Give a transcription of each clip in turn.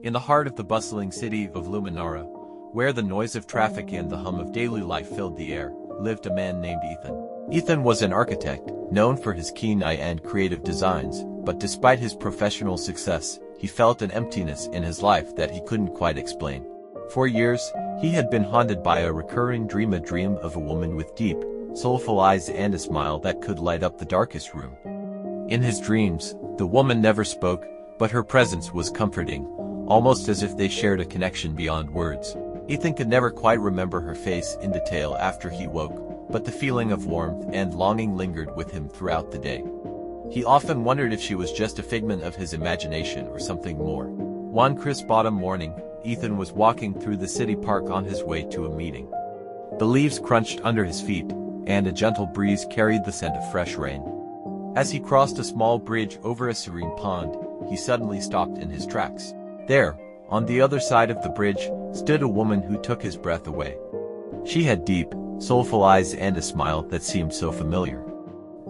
In the heart of the bustling city of Luminara, where the noise of traffic and the hum of daily life filled the air, lived a man named Ethan. Ethan was an architect, known for his keen eye and creative designs, but despite his professional success, he felt an emptiness in his life that he couldn't quite explain. For years, he had been haunted by a recurring dream, a dream of a woman with deep, soulful eyes and a smile that could light up the darkest room. In his dreams, the woman never spoke, but her presence was comforting, almost as if they shared a connection beyond words. Ethan could never quite remember her face in detail after he woke, but the feeling of warmth and longing lingered with him throughout the day. He often wondered if she was just a figment of his imagination or something more. One crisp autumn morning, Ethan was walking through the city park on his way to a meeting. The leaves crunched under his feet, and a gentle breeze carried the scent of fresh rain. As he crossed a small bridge over a serene pond, he suddenly stopped in his tracks. There, on the other side of the bridge, stood a woman who took his breath away. She had deep, soulful eyes and a smile that seemed so familiar.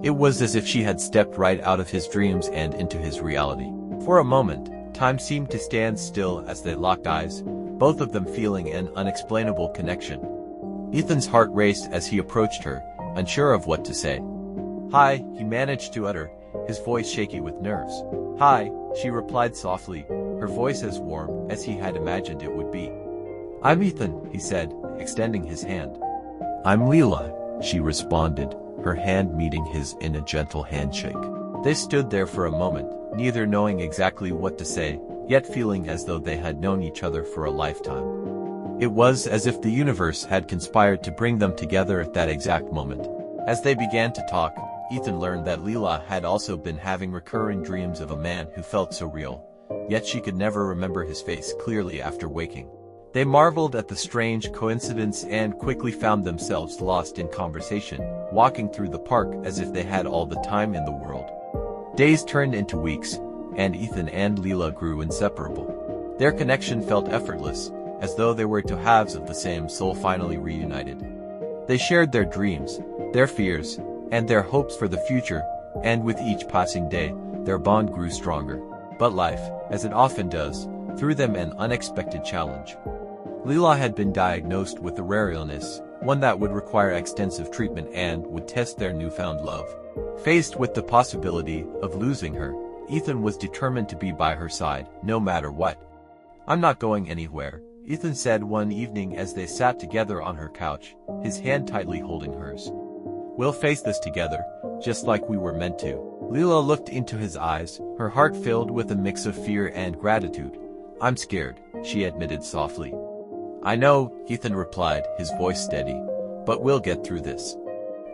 It was as if she had stepped right out of his dreams and into his reality. For a moment, time seemed to stand still as they locked eyes, both of them feeling an unexplainable connection. Ethan's heart raced as he approached her, unsure of what to say. "Hi," he managed to utter, his voice shaky with nerves. "Hi," she replied softly, her voice as warm as he had imagined it would be. "I'm Ethan," he said, extending his hand. "I'm Leela," she responded, her hand meeting his in a gentle handshake. They stood there for a moment, neither knowing exactly what to say, yet feeling as though they had known each other for a lifetime. It was as if the universe had conspired to bring them together at that exact moment. As they began to talk, Ethan learned that Leela had also been having recurring dreams of a man who felt so real, yet she could never remember his face clearly after waking. They marveled at the strange coincidence and quickly found themselves lost in conversation, walking through the park as if they had all the time in the world. Days turned into weeks, and Ethan and Leela grew inseparable. Their connection felt effortless, as though they were two halves of the same soul finally reunited. They shared their dreams, their fears, and their hopes for the future, and with each passing day, their bond grew stronger. But life, as it often does, threw them an unexpected challenge. Leela had been diagnosed with a rare illness, one that would require extensive treatment and would test their newfound love. Faced with the possibility of losing her, Ethan was determined to be by her side, no matter what. "I'm not going anywhere," Ethan said one evening as they sat together on her couch, his hand tightly holding hers. "We'll face this together, just like we were meant to." Leela looked into his eyes, her heart filled with a mix of fear and gratitude. "I'm scared," she admitted softly. "I know," Ethan replied, his voice steady, "but we'll get through this.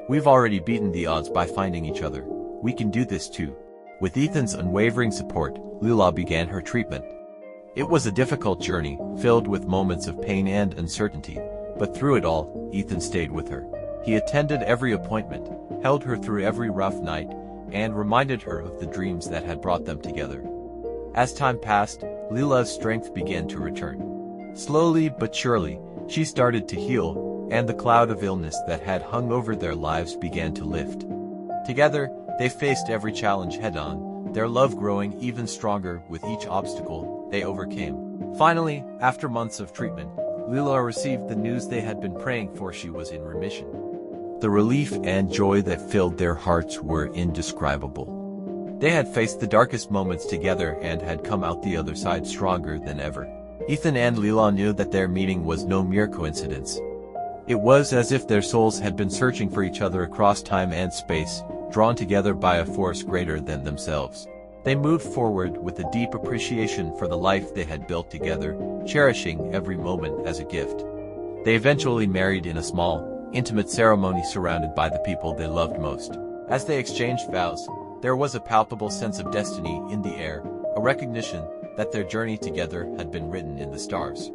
We've already beaten the odds by finding each other. We can do this too." With Ethan's unwavering support, Leela began her treatment. It was a difficult journey, filled with moments of pain and uncertainty, but through it all, Ethan stayed with her. He attended every appointment, held her through every rough night, and reminded her of the dreams that had brought them together. As time passed, Leela's strength began to return. Slowly but surely, she started to heal, and the cloud of illness that had hung over their lives began to lift. Together, they faced every challenge head-on, their love growing even stronger with each obstacle they overcame. Finally, after months of treatment, Leela received the news they had been praying for: she was in remission. The relief and joy that filled their hearts were indescribable. They had faced the darkest moments together and had come out the other side stronger than ever. Ethan and Leela knew that their meeting was no mere coincidence. It was as if their souls had been searching for each other across time and space, drawn together by a force greater than themselves. They moved forward with a deep appreciation for the life they had built together, cherishing every moment as a gift. They eventually married in a small, intimate ceremony surrounded by the people they loved most. As they exchanged vows, there was a palpable sense of destiny in the air, a recognition that their journey together had been written in the stars.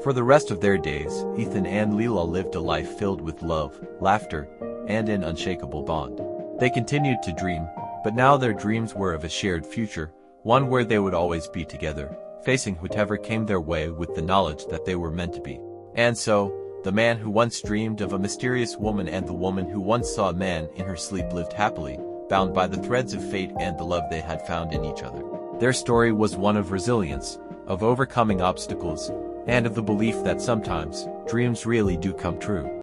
For the rest of their days, Ethan and Leela lived a life filled with love, laughter, and an unshakable bond. They continued to dream, but now their dreams were of a shared future, one where they would always be together, facing whatever came their way with the knowledge that they were meant to be. And so, the man who once dreamed of a mysterious woman and the woman who once saw a man in her sleep lived happily, bound by the threads of fate and the love they had found in each other. Their story was one of resilience, of overcoming obstacles, and of the belief that sometimes, dreams really do come true.